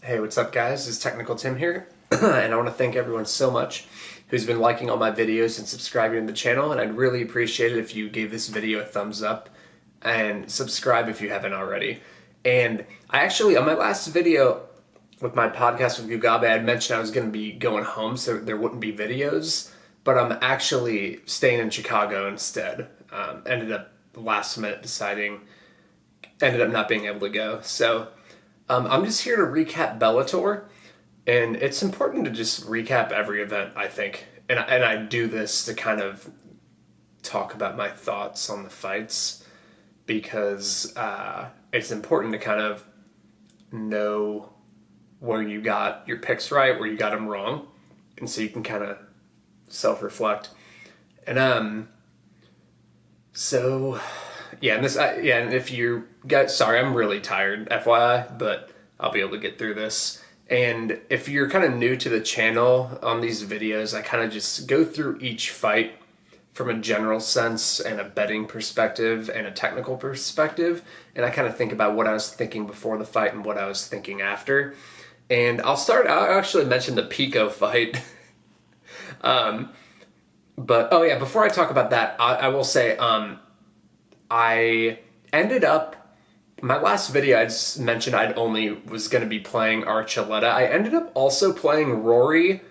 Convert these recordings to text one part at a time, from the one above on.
Hey, what's up guys? It's Technical Tim here, and I want to thank everyone so much who's been liking all my videos and subscribing to the channel, and I'd really appreciate it if you gave this video a thumbs up and subscribe if you haven't already. And I actually, on my last video with my podcast with Gugabe, I mentioned I was going to be going home so there wouldn't be videos, but I'm actually staying in Chicago instead. Ended up last minute deciding, ended up not being able to go. So I'm just here to recap Bellator, and it's important to just recap every event, I think. And I do this to kind of talk about my thoughts on the fights because it's important to kind of know where you got your picks right, where you got them wrong, and so you can kind of self-reflect. And so yeah, and if you guys, sorry, I'm really tired, FYI, but I'll be able to get through this. And if you're kind of new to the channel on these videos, I kind of just go through each fight from a general sense and a betting perspective and a technical perspective. And I kind of think about what I was thinking before the fight and what I was thinking after. And I'll actually mention the Pico fight. But, oh yeah, before I talk about that, I will say, I ended up, my last video I just mentioned I only was going to be playing Archuleta. I ended up also playing Rory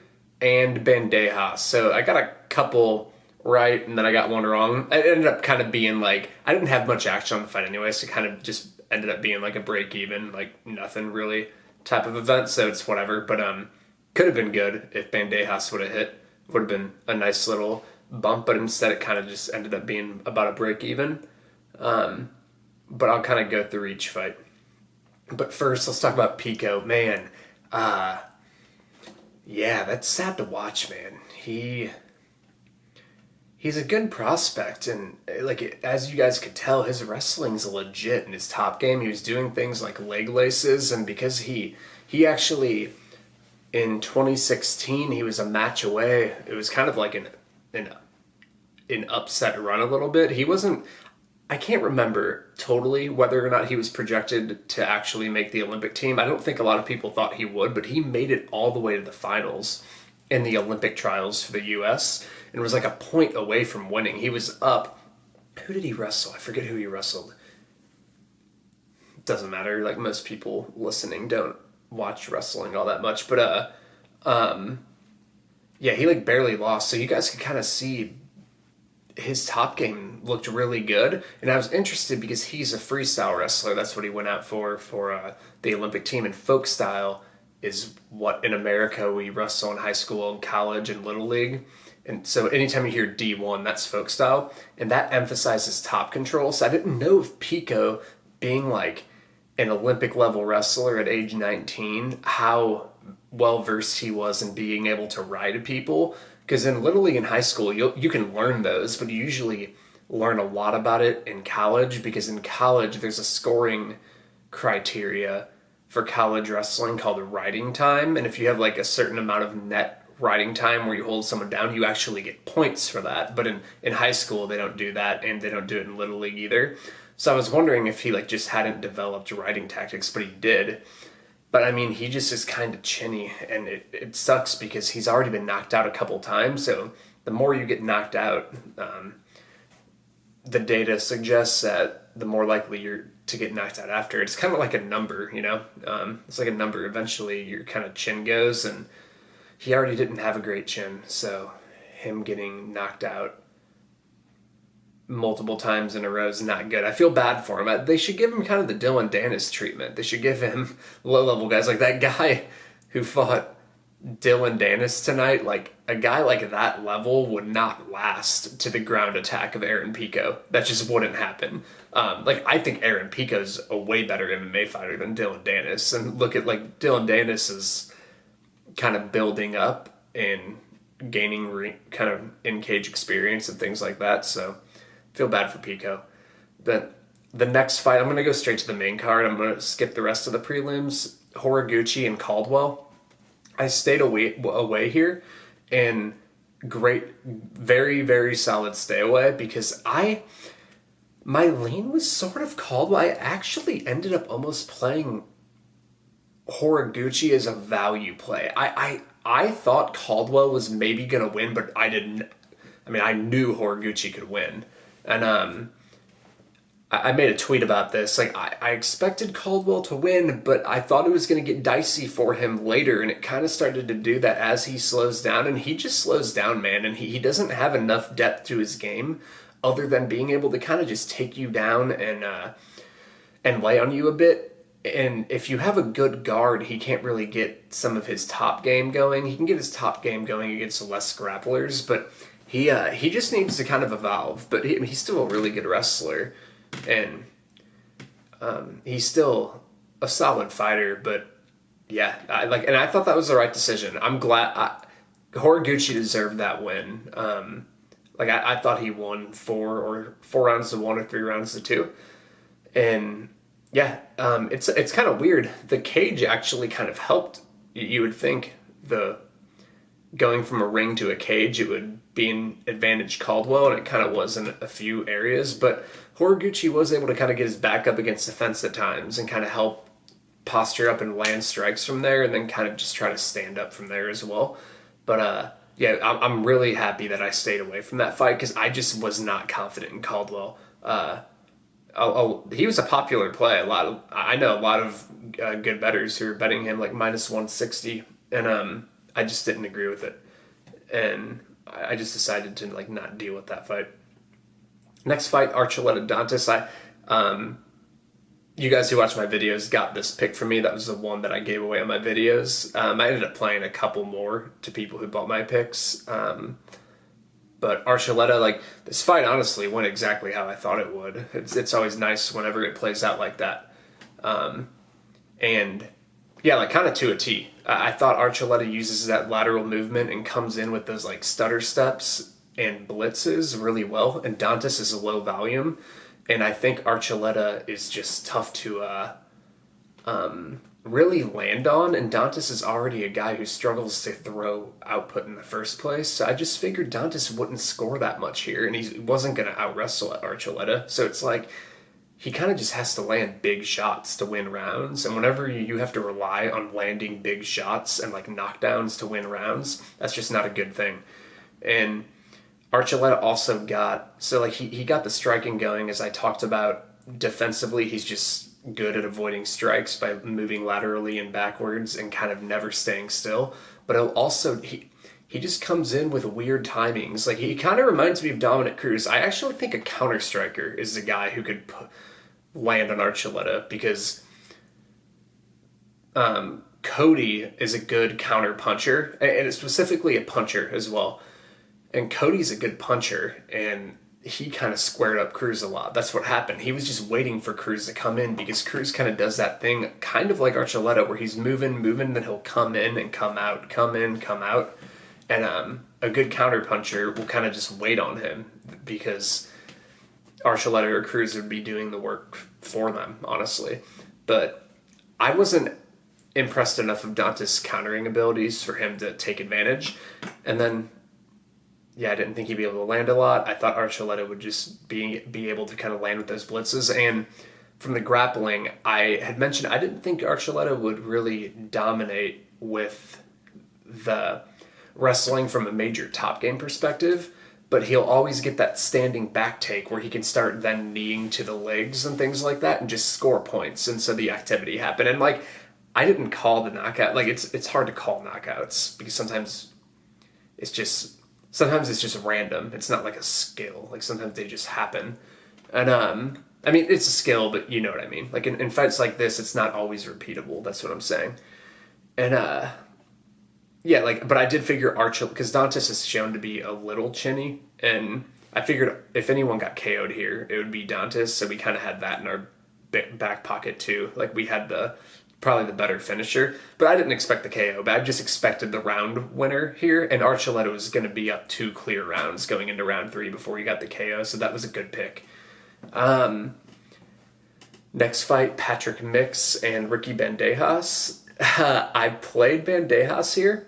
and Bandeja. So I got a couple right and then I got one wrong. It ended up kind of being like, I didn't have much action on the fight anyway, so it kind of just ended up being like a break even, like nothing really type of event, so it's whatever. But could have been good if Bandejas would have hit. Would have been a nice little bump, but instead it kind of just ended up being about a break even. But I'll kind of go through each fight. But first, let's talk about Pico. Man, yeah, that's sad to watch, man. He's a good prospect, and like as you guys could tell, his wrestling's legit in his top game. He was doing things like leg laces, and because he actually in 2016 he was a match away. It was kind of like an upset run a little bit. He wasn't. I can't remember totally whether or not he was projected to actually make the Olympic team. I don't think a lot of people thought he would, but he made it all the way to the finals in the Olympic trials for the U.S. and was like a point away from winning. He was up. Who did he wrestle? I forget who he wrestled. Doesn't matter. Like most people listening don't watch wrestling all that much, but yeah, he like barely lost. So you guys could kind of see his top game looked really good, and I was interested because he's a freestyle wrestler. That's what he went out for the Olympic team, and folk style is what in America we wrestle in high school and college and little league. And so anytime you hear D1, that's folk style, and that emphasizes top control. So I didn't know if Pico, being like an Olympic level wrestler at age 19, how well versed he was in being able to ride people. Because in Little League and high school, you can learn those, but you usually learn a lot about it in college, because in college there's a scoring criteria for college wrestling called riding time, and if you have like a certain amount of net riding time where you hold someone down, you actually get points for that. But in high school, they don't do that, and they don't do it in Little League either. So I was wondering if he like just hadn't developed riding tactics, but he did. But I mean, he just is kind of chinny, and it sucks because he's already been knocked out a couple times. So the more you get knocked out, the data suggests that the more likely you're to get knocked out after. It's kind of like a number, you know? It's like a number. Eventually, your kind of chin goes, and he already didn't have a great chin. So him getting knocked out multiple times in a row is not good. I feel bad for him. They should give him kind of the Dylan Dennis treatment. They should give him low-level guys like that guy who fought Dylan Dennis tonight. Like a guy like that level would not last to the ground attack of Aaron Pico. That just wouldn't happen. Like I think Aaron Pico's a way better MMA fighter than Dylan Dennis. And look at like Dylan Dennis is kind of building up and gaining kind of in-cage experience and things like that. So feel bad for Pico. The next fight, I'm going to go straight to the main card. I'm going to skip the rest of the prelims. Horiguchi and Caldwell. I stayed away here, and great, very, very solid stay away, because my lean was sort of Caldwell. I actually ended up almost playing Horiguchi is a value play. I thought Caldwell was maybe gonna win, but I didn't. I mean, I knew Horiguchi could win, and I made a tweet about this. Like, I expected Caldwell to win, but I thought it was going to get dicey for him later, and it kind of started to do that as he slows down, and he just slows down, man, and he doesn't have enough depth to his game other than being able to kind of just take you down and lay on you a bit. And if you have a good guard, he can't really get some of his top game going. He can get his top game going against less grapplers, but he just needs to kind of evolve. But he's still a really good wrestler, and he's still a solid fighter. But yeah, I thought that was the right decision. I'm glad Horiguchi deserved that win. I thought he won four rounds to one or 3 rounds to 2, and yeah, it's kind of weird. The cage actually kind of helped. You would think the going from a ring to a cage, it would be an advantage Caldwell, and it kind of was in a few areas. But Horiguchi was able to kind of get his back up against the fence at times and kind of help posture up and land strikes from there, and then kind of just try to stand up from there as well. But yeah, I'm really happy that I stayed away from that fight because I just was not confident in Caldwell. He was a popular play. I know a lot of good bettors who are betting him like minus 160, and I just didn't agree with it, and I just decided to like not deal with that fight. Next fight, Archuleta Dantas. You guys who watch my videos got this pick from me. That was the one that I gave away on my videos. I ended up playing a couple more to people who bought my picks. But Archuleta, like, this fight honestly went exactly how I thought it would. It's always nice whenever it plays out like that. And yeah, like kind of to a T. I thought Archuleta uses that lateral movement and comes in with those like stutter steps and blitzes really well. And Dantas is a low volume. And I think Archuleta is just tough to really land on, and Dantas is already a guy who struggles to throw output in the first place, so I just figured Dantas wouldn't score that much here, and he wasn't going to out-wrestle Archuleta, so it's like, he kind of just has to land big shots to win rounds, and whenever you have to rely on landing big shots and like knockdowns to win rounds, that's just not a good thing. And Archuleta also got, so like he got the striking going, as I talked about. Defensively, he's just good at avoiding strikes by moving laterally and backwards and kind of never staying still. But he'll also, he just comes in with weird timings. Like, he kind of reminds me of Dominic Cruz. I actually think a counter striker is the guy who could land on Archuleta, because Cody is a good counter puncher, and specifically a puncher as well. And Cody's a good puncher, and he kind of squared up Cruz a lot. That's what happened. He was just waiting for Cruz to come in, because Cruz kind of does that thing kind of like Archuleta, where he's moving, then he'll come in and come out, come in, come out. And a good counter puncher will kind of just wait on him, because Archuleta or Cruz would be doing the work for them, honestly. But I wasn't impressed enough of Dantas' countering abilities for him to take advantage. And then, yeah, I didn't think he'd be able to land a lot. I thought Archuleta would just be able to kind of land with those blitzes. And from the grappling, I had mentioned I didn't think Archuleta would really dominate with the wrestling from a major top game perspective, but he'll always get that standing back take where he can start then kneeing to the legs and things like that and just score points. And so the activity happened. And like, I didn't call the knockout. Like, it's hard to call knockouts, because sometimes it's just random. It's not like a skill. Like, sometimes they just happen. And I mean, it's a skill, but you know what I mean. Like, in fights like this, it's not always repeatable. That's what I'm saying. And yeah, like, but I did figure Archuleta, because Dantas is shown to be a little chinny, and I figured if anyone got KO'd here, it would be Dantas. So we kind of had that in our back pocket too. Like, we had probably the better finisher, but I didn't expect the KO, but I just expected the round winner here, and Archuleta was going to be up 2 clear rounds going into round 3 before he got the KO, so that was a good pick. Next fight, Patrick Mix and Ricky Bandejas. I played Bandejas here,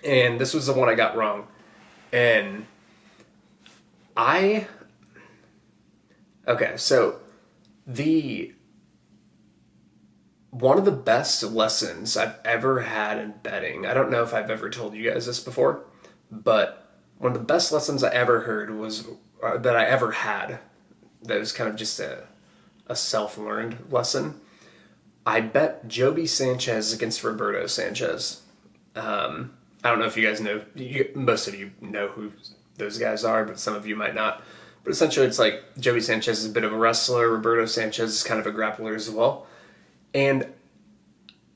and this was the one I got wrong. And okay, so one of the best lessons I've ever had in betting. I don't know if I've ever told you guys this before, but one of the best lessons I ever heard was that I ever had. That was kind of just a self-learned lesson. I bet Joby Sanchez against Roberto Sanchez. I don't know if you guys know. Most of you know who those guys are, but some of you might not. But essentially, it's like Joby Sanchez is a bit of a wrestler. Roberto Sanchez is kind of a grappler as well. And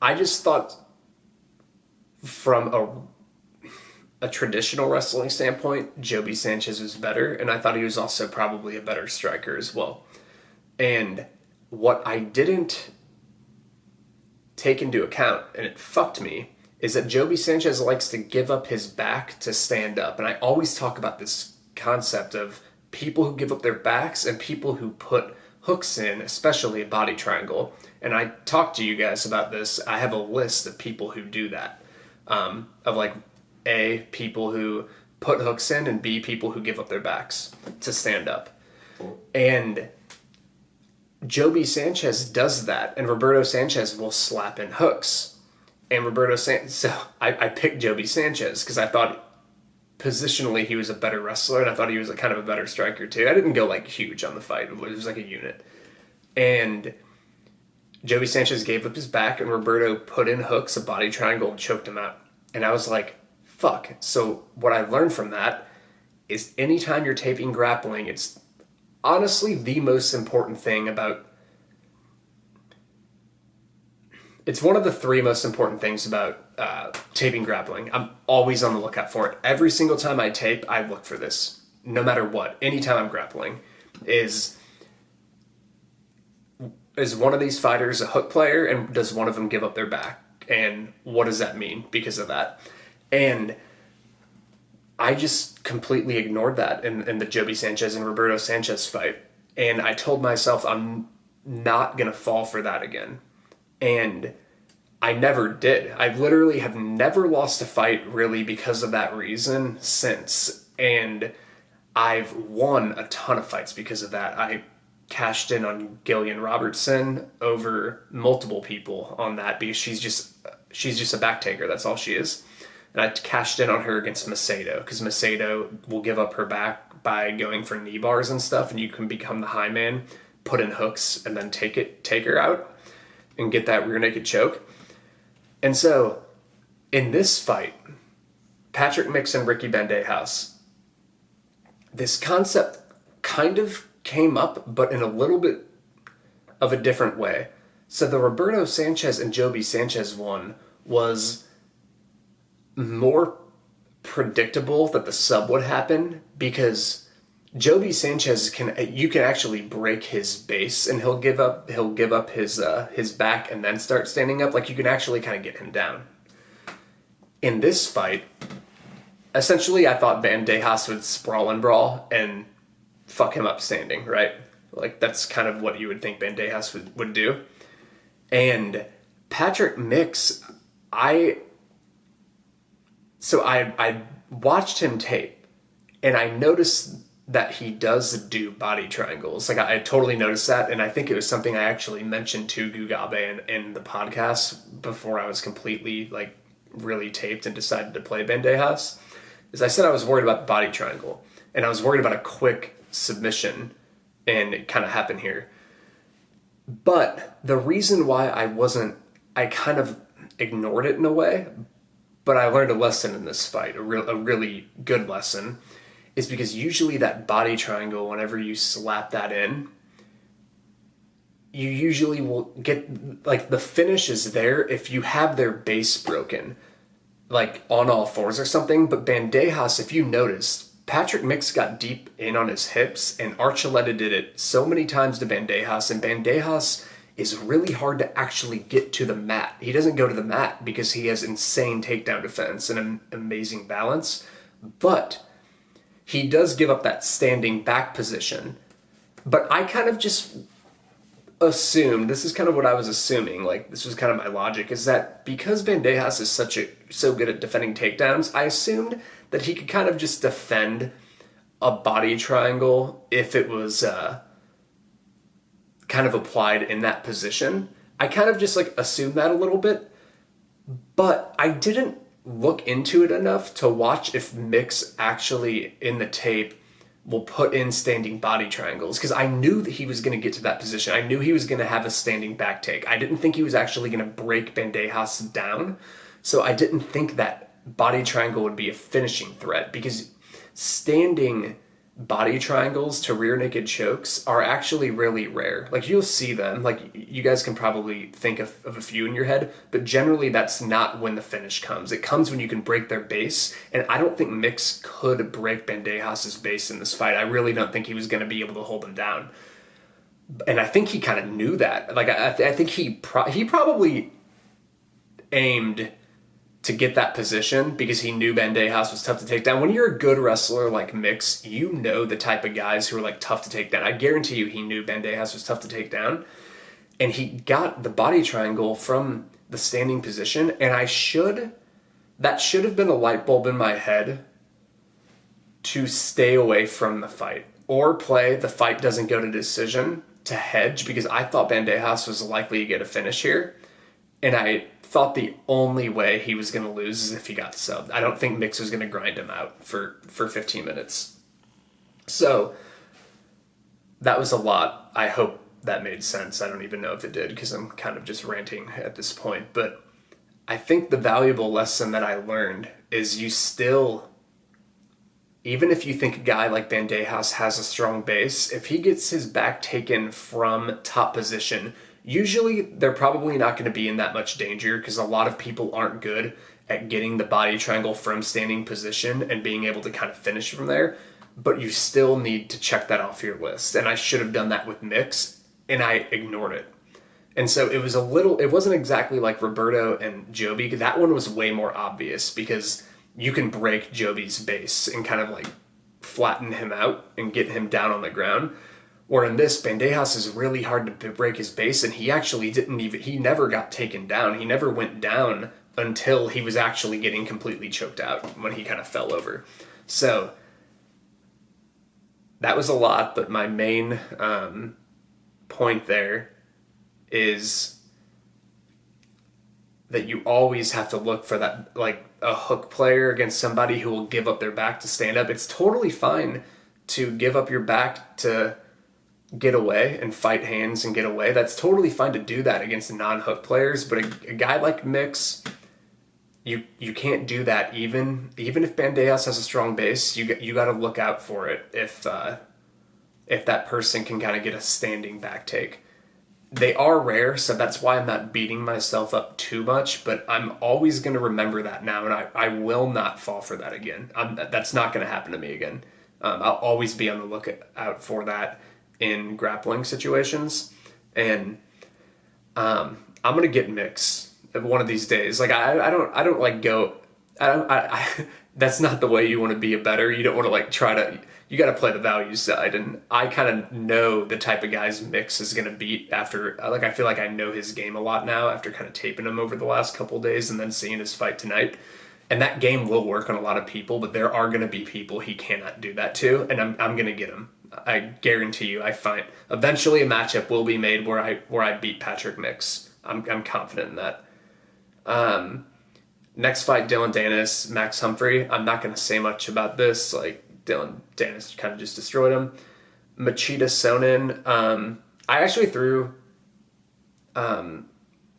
I just thought from a traditional wrestling standpoint, Joby Sanchez was better. And I thought he was also probably a better striker as well. And what I didn't take into account, and it fucked me, is that Joby Sanchez likes to give up his back to stand up. And I always talk about this concept of people who give up their backs and people who put hooks in, especially a body triangle. And I talked to you guys about this. I have a list of people who do that. Of like, A, people who put hooks in, and B, people who give up their backs to stand up. And Joby Sanchez does that, and Roberto Sanchez will slap in hooks. And so I picked Joby Sanchez because I thought positionally he was a better wrestler, and I thought he was kind of a better striker too. I didn't go like huge on the fight. It was like a unit. And Joby Sanchez gave up his back, and Roberto put in hooks, a body triangle, and choked him out. And I was like, fuck. So what I learned from that is anytime you're taping grappling, it's honestly the most important thing about... It's one of the three most important things about taping grappling. I'm always on the lookout for it. Every single time I tape, I look for this. No matter what. Anytime I'm grappling. Is one of these fighters a hook player, and does one of them give up their back? And what does that mean because of that? And I just completely ignored that in the Joby Sanchez and Roberto Sanchez fight. And I told myself I'm not going to fall for that again. And I never did. I literally have never lost a fight really because of that reason since. And I've won a ton of fights because of that. I cashed in on Gillian Robertson over multiple people on that because she's just a back taker. That's all she is. And I cashed in on her against Macedo because Macedo will give up her back by going for knee bars and stuff, and you can become the high man, put in hooks, and then take her out and get that rear naked choke. And so in this fight, Patrick Mix and Ricky Bandejas, this concept kind of came up, but in a little bit of a different way. So the Roberto Sanchez and Joby Sanchez one was more predictable that the sub would happen because Joby Sanchez you can actually break his base, and he'll give up his back and then start standing up. Like, you can actually kind of get him down. In this fight, essentially I thought Bandejas would sprawl and brawl and fuck him up standing, right? Like, that's kind of what you would think Bandejas would do. And Patrick Mix, I watched him tape, and I noticed that he does do body triangles. Like, I totally noticed that, and I think it was something I actually mentioned to Gugabe in the podcast before I was completely, like, really taped and decided to play Bandejas. Is I said I was worried about the body triangle, and I was worried about a quick submission, and it kind of happened here. But the reason why I kind of ignored it in a way, but I learned a lesson in this fight, a really good lesson, is because usually that body triangle, whenever you slap that in, you usually will get, like, the finish is there if you have their base broken, like on all fours or something. But Bandejas, if you noticed, Patrick Mix got deep in on his hips, and Archuleta did it so many times to Bandejas, and Bandejas is really hard to actually get to the mat. He doesn't go to the mat because he has insane takedown defense and an amazing balance, but he does give up that standing back position. But I kind of just assumed, this is kind of what I was assuming, like, this was kind of my logic, is that because Bandejas is so good at defending takedowns, I assumed that he could kind of just defend a body triangle if it was kind of applied in that position. I kind of just like assumed that a little bit, but I didn't look into it enough to watch if Mix actually in the tape will put in standing body triangles, because I knew that he was going to get to that position. I knew he was going to have a standing back take. I didn't think he was actually going to break Bandejas down, so I didn't think that body triangle would be a finishing threat, because standing body triangles to rear naked chokes are actually really rare. Like, you'll see them, like you guys can probably think of a few in your head, but generally that's not when the finish comes. It comes when you can break their base, and I don't think Mix could break Bandejas' base in this fight. I really don't think he was going to be able to hold him down, and I think he kind of knew that. Like, I think he probably aimed to get that position because he knew Bandejas was tough to take down. When you're a good wrestler like Mix, you know the type of guys who are like tough to take down. I guarantee you he knew Bandejas was tough to take down, and he got the body triangle from the standing position, and that should have been a light bulb in my head to stay away from the fight or play the fight doesn't go to decision to hedge, because I thought Bandejas was likely to get a finish here, and I thought the only way he was going to lose is if he got subbed. I don't think Mix was going to grind him out for 15 minutes. So that was a lot. I hope that made sense. I don't even know if it did, because I'm kind of just ranting at this point. But I think the valuable lesson that I learned is you still, even if you think a guy like Bandejas has a strong base, if he gets his back taken from top position, usually they're probably not going to be in that much danger, because a lot of people aren't good at getting the body triangle from standing position and being able to kind of finish from there. But you still need to check that off your list. And I should have done that with Mix, and I ignored it. And so it wasn't exactly like Roberto and Joby. That one was way more obvious, because you can break Joby's base and kind of like flatten him out and get him down on the ground. Or in this, Bandejas is really hard to break his base, and he never got taken down. He never went down until he was actually getting completely choked out, when he kind of fell over. So that was a lot, but my main point there is that you always have to look for that, like a hook player against somebody who will give up their back to stand up. It's totally fine to give up your back to get away and fight hands and get away. That's totally fine to do that against non-hook players, but a guy like Mix, you can't do that. Even if Bandejas has a strong base, you got to look out for it if that person can kind of get a standing back take. They are rare, so that's why I'm not beating myself up too much, but I'm always going to remember that now, and I will not fall for that again. That's not going to happen to me again. I'll always be on the lookout for that in grappling situations, and I'm gonna get Mix one of these days. Like, I don't like go. I that's not the way you want to be a better. You don't want to like try to. You got to play the value side, and I kind of know the type of guys Mix is gonna beat after. Like, I feel like I know his game a lot now after kind of taping him over the last couple of days and then seeing his fight tonight. And that game will work on a lot of people, but there are going to be people he cannot do that to, and I'm going to get him. I guarantee you. Eventually a matchup will be made where I beat Patrick Mix. I'm confident in that. Next fight, Dylan Danis, Max Humphrey. I'm not going to say much about this. Like, Dylan Danis kind of just destroyed him. Machida Sonnen. I actually threw.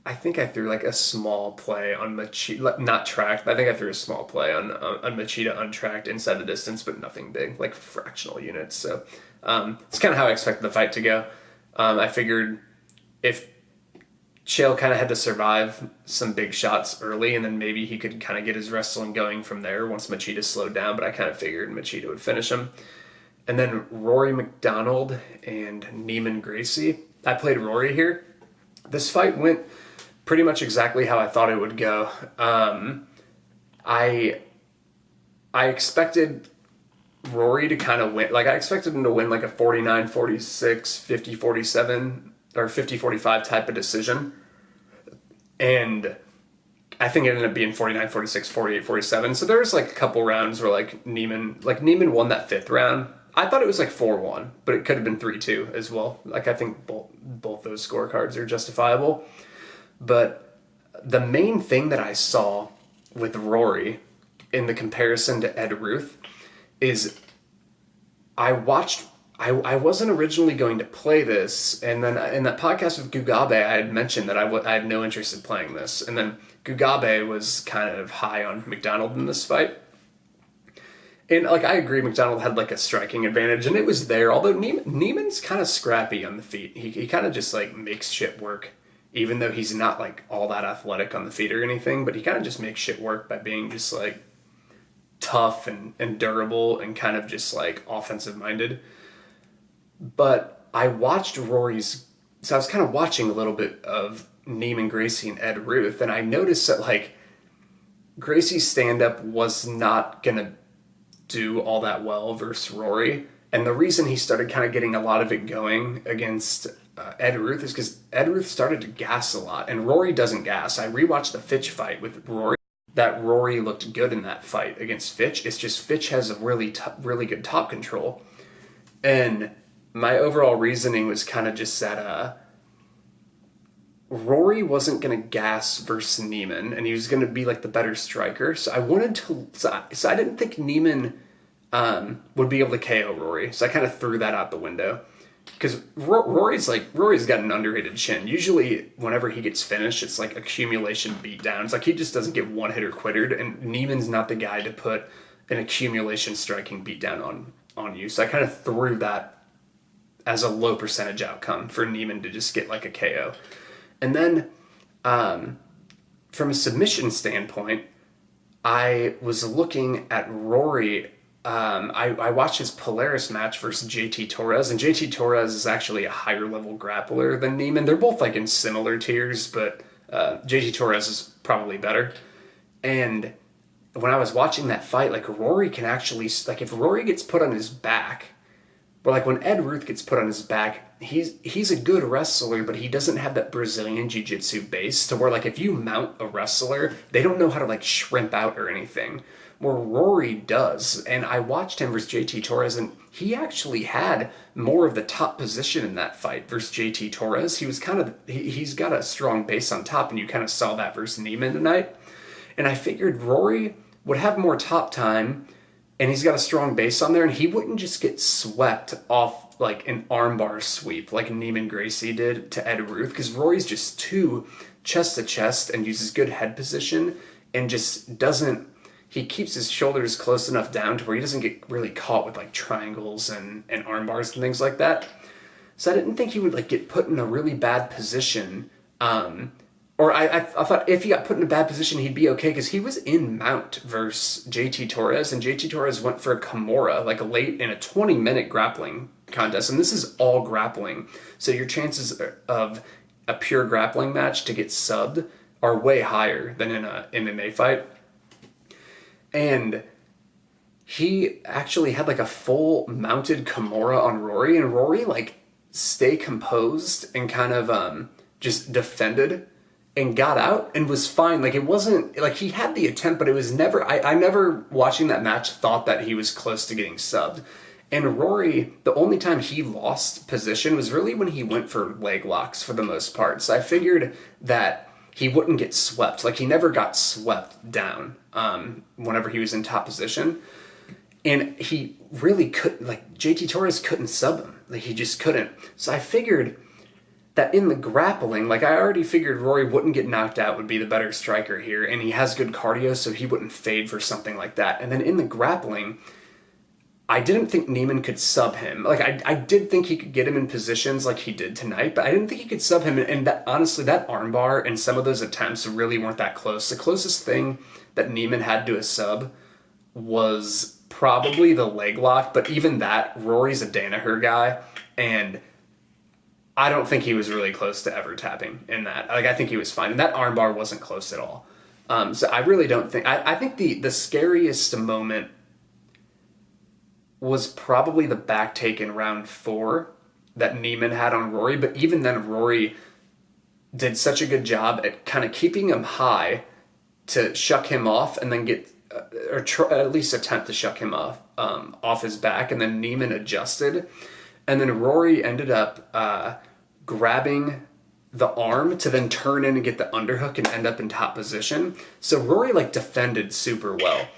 I think I threw like a small play on Machida, not tracked. I think I threw a small play on Machida untracked inside the distance, but nothing big, like fractional units. So it's kind of how I expected the fight to go. I figured if Chael kind of had to survive some big shots early, and then maybe he could kind of get his wrestling going from there once Machida slowed down, but I kind of figured Machida would finish him. And then Rory McDonald and Neiman Gracie. I played Rory here. This fight went pretty much exactly how I thought it would go. I expected Rory to kind of win. Like, I expected him to win like a 49-46, 50-47, or 50-45 type of decision. And I think it ended up being 49-46, 48-47. So there's like a couple rounds where Neiman won that fifth round. I thought it was like 4-1, but it could have been 3-2 as well. Like, I think both those scorecards are justifiable. But the main thing that I saw with Rory in the comparison to Ed Ruth is I watched. I wasn't originally going to play this, and then in that podcast with Gugabe, I had mentioned that I had no interest in playing this, and then Gugabe was kind of high on McDonald in this fight. And like I agree, McDonald had like a striking advantage, and it was there. Although Neiman's kind of scrappy on the feet, he kind of just like makes shit work, even though he's not like all that athletic on the feet or anything. But he kind of just makes shit work by being just like tough and durable and kind of just like offensive minded. But I watched Rory's, so I was kind of watching a little bit of Neiman Gracie and Ed Ruth, and I noticed that like Gracie's stand up was not gonna do all that well versus Rory. And the reason he started kind of getting a lot of it going against Ed Ruth is because Ed Ruth started to gas a lot, and Rory doesn't gas. I rewatched the Fitch fight with Rory. That Rory looked good in that fight against Fitch. It's just Fitch has a really good top control. And my overall reasoning was kind of just that Rory wasn't going to gas versus Neiman, and he was going to be like the better striker. So I wanted to. So I didn't think Neiman would be able to KO Rory. So I kind of threw that out the window because Rory's got an underrated chin. Usually, whenever he gets finished, it's like accumulation beatdowns. Like he just doesn't get one hitter quittered, and Neiman's not the guy to put an accumulation striking beatdown on you. So I kind of threw that as a low percentage outcome for Neiman to just get like a KO. And then from a submission standpoint, I was looking at Rory. I watched his Polaris match versus JT Torres, and JT Torres is actually a higher level grappler than Neiman. They're both like in similar tiers, but JT Torres is probably better. And when I was watching that fight, like Rory can actually, like if Rory gets put on his back, but like when Ed Ruth gets put on his back, he's a good wrestler, but he doesn't have that Brazilian jiu-jitsu base to where like if you mount a wrestler, they don't know how to like shrimp out or anything. Where Rory does. And I watched him versus JT Torres, and he actually had more of the top position in that fight versus JT Torres. He was kind of, he's got a strong base on top, and you kind of saw that versus Neiman tonight. And I figured Rory would have more top time, and he's got a strong base on there, and he wouldn't just get swept off like an armbar sweep like Neiman Gracie did to Ed Ruth, because Rory's just too chest to chest and uses good head position and just doesn't, he keeps his shoulders close enough down to where he doesn't get really caught with like triangles and arm bars and things like that. So I didn't think he would like get put in a really bad position. Or I thought if he got put in a bad position, he'd be okay because he was in mount versus JT Torres, and JT Torres went for a Kimura like late in a 20-minute grappling contest, and this is all grappling. So your chances of a pure grappling match to get subbed are way higher than in a MMA fight. And he actually had like a full mounted Kimura on Rory, and Rory like stay composed and kind of just defended and got out and was fine. Like it wasn't like he had the attempt, but it was never, I never watching that match thought that he was close to getting subbed. And Rory, the only time he lost position was really when he went for leg locks for the most part. So I figured that he wouldn't get swept. Like he never got swept down whenever he was in top position. And he really couldn't, like JT Torres couldn't sub him. Like he just couldn't. So I figured that in the grappling, like I already figured Rory wouldn't get knocked out, would be the better striker here. And he has good cardio, so he wouldn't fade for something like that. And then in the grappling, I didn't think Neiman could sub him. Like I did think he could get him in positions like he did tonight, but I didn't think he could sub him. And that honestly, that armbar and some of those attempts really weren't that close. The closest thing that Neiman had to a sub was probably the leg lock, but even that, Rory's a Danaher guy, and I don't think he was really close to ever tapping in that. Like I think he was fine, and that armbar wasn't close at all. So I really don't think. I think the scariest moment was probably the back take in round 4 that Neiman had on Rory, but even then Rory did such a good job at kind of keeping him high to shuck him off and then get, at least attempt to shuck him off his back, and then Neiman adjusted, and then Rory ended up grabbing the arm to then turn in and get the underhook and end up in top position. So Rory like defended super well.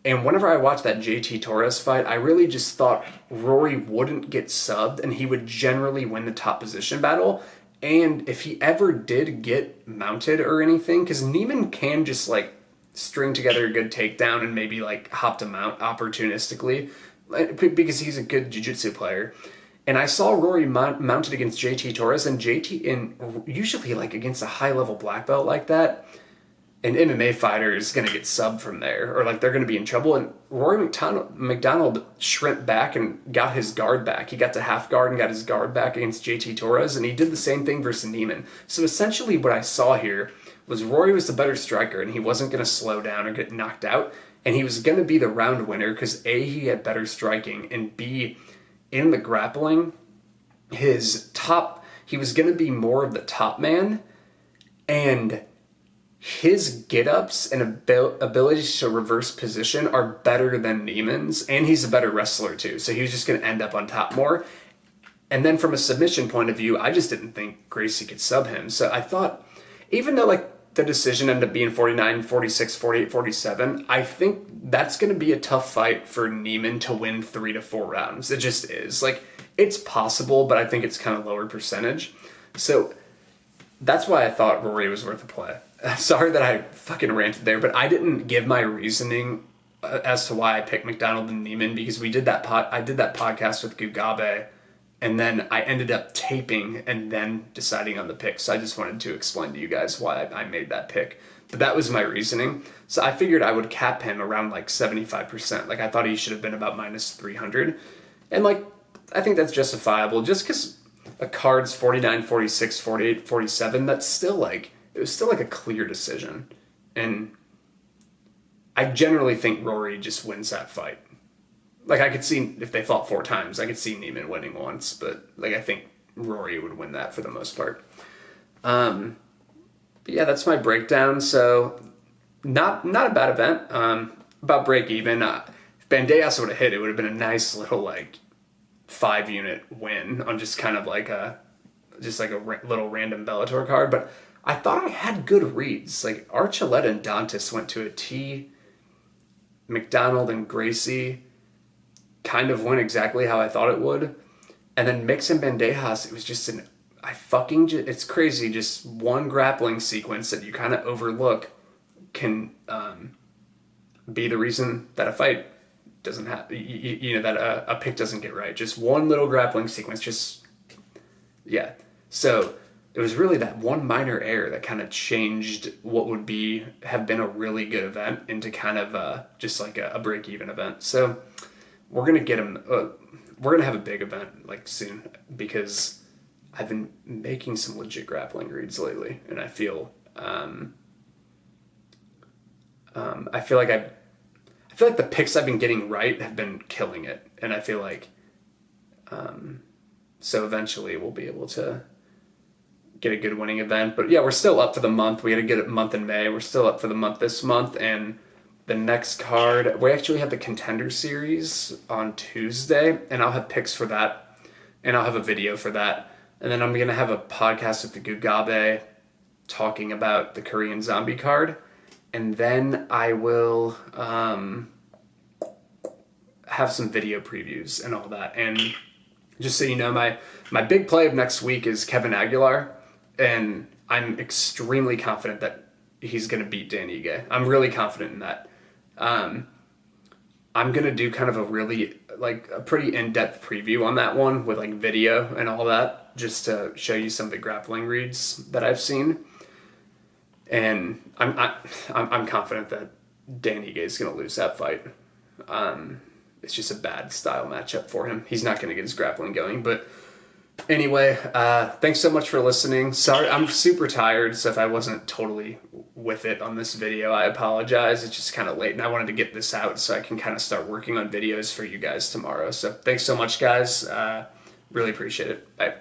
And whenever I watched that JT Torres fight, I really just thought Rory wouldn't get subbed and he would generally win the top position battle. And if he ever did get mounted or anything, because Neiman can just like string together a good takedown and maybe like hop to mount opportunistically because he's a good jiu-jitsu player. And I saw Rory mounted against JT Torres, and JT, in usually like against a high-level black belt like that, an MMA fighter is going to get subbed from there, or like they're going to be in trouble. And Rory McDonald shrimped back and got his guard back. He got to half guard and got his guard back against JT Torres, and he did the same thing versus Neiman. So essentially what I saw here was Rory was the better striker, and he wasn't going to slow down or get knocked out, and he was going to be the round winner because A, he had better striking, and B, in the grappling, he was going to be more of the top man, and his get-ups and abilities to reverse position are better than Neiman's, and he's a better wrestler too, so he was just going to end up on top more. And then from a submission point of view, I just didn't think Gracie could sub him. So I thought, even though like the decision ended up being 49, 46, 48, 47, I think that's going to be a tough fight for Neiman to win 3 to 4 rounds. It just is. Like, it's possible, but I think it's kind of lower percentage. So that's why I thought Rory was worth a play. Sorry that I fucking ranted there, but I didn't give my reasoning as to why I picked McDonald and Neiman, because we did I did that podcast with Gugabe, and then I ended up taping and then deciding on the pick. So I just wanted to explain to you guys why I made that pick. But that was my reasoning. So I figured I would cap him around like 75%. Like I thought he should have been about minus 300. And like, I think that's justifiable just because a card's 49, 46, 48, 47. That's still like, it was still like a clear decision. And I generally think Rory just wins that fight. Like, I could see, if they fought 4 times, I could see Neiman winning once, but, like, I think Rory would win that for the most part. But yeah, that's my breakdown. So, not a bad event. About break even. If Bandejas would have hit, it would have been a nice little, like, 5-unit win on just kind of like a little random Bellator card. But I thought I had good reads. Like, Archuleta and Dantas went to a T. McDonald and Gracie kind of went exactly how I thought it would. And then Mix and Bandejas, it was just it's crazy. Just one grappling sequence that you kind of overlook can be the reason that a fight doesn't have, that a pick doesn't get right. Just one little grappling sequence, yeah. So it was really that one minor error that kind of changed what would have been a really good event into kind of just like a break-even event. So we're going to get him, we're going to have a big event like soon, because I've been making some legit grappling reads lately, and I feel like the picks I've been getting right have been killing it, and I feel like so eventually we'll be able to get a good winning event. But yeah, we're still up for the month. We had a good month in May. We're still up for the month this month, and the next card, we actually have the Contender Series on Tuesday, and I'll have picks for that, and I'll have a video for that. And then I'm going to have a podcast with the Gugabe talking about the Korean Zombie card. And then I will have some video previews and all that. And just so you know, my big play of next week is Kevin Aguilar. And I'm extremely confident that he's going to beat Dan Ige. I'm really confident in that. I'm going to do kind of a pretty in-depth preview on that one with like video and all that, just to show you some of the grappling reads that I've seen. And I'm confident that Dan Ige is going to lose that fight. It's just a bad style matchup for him. He's not going to get his grappling going. But anyway, thanks so much for listening. Sorry, I'm super tired, so if I wasn't totally with it on this video, I apologize. It's just kind of late, and I wanted to get this out so I can kind of start working on videos for you guys tomorrow. So thanks so much, guys. Really appreciate it. Bye.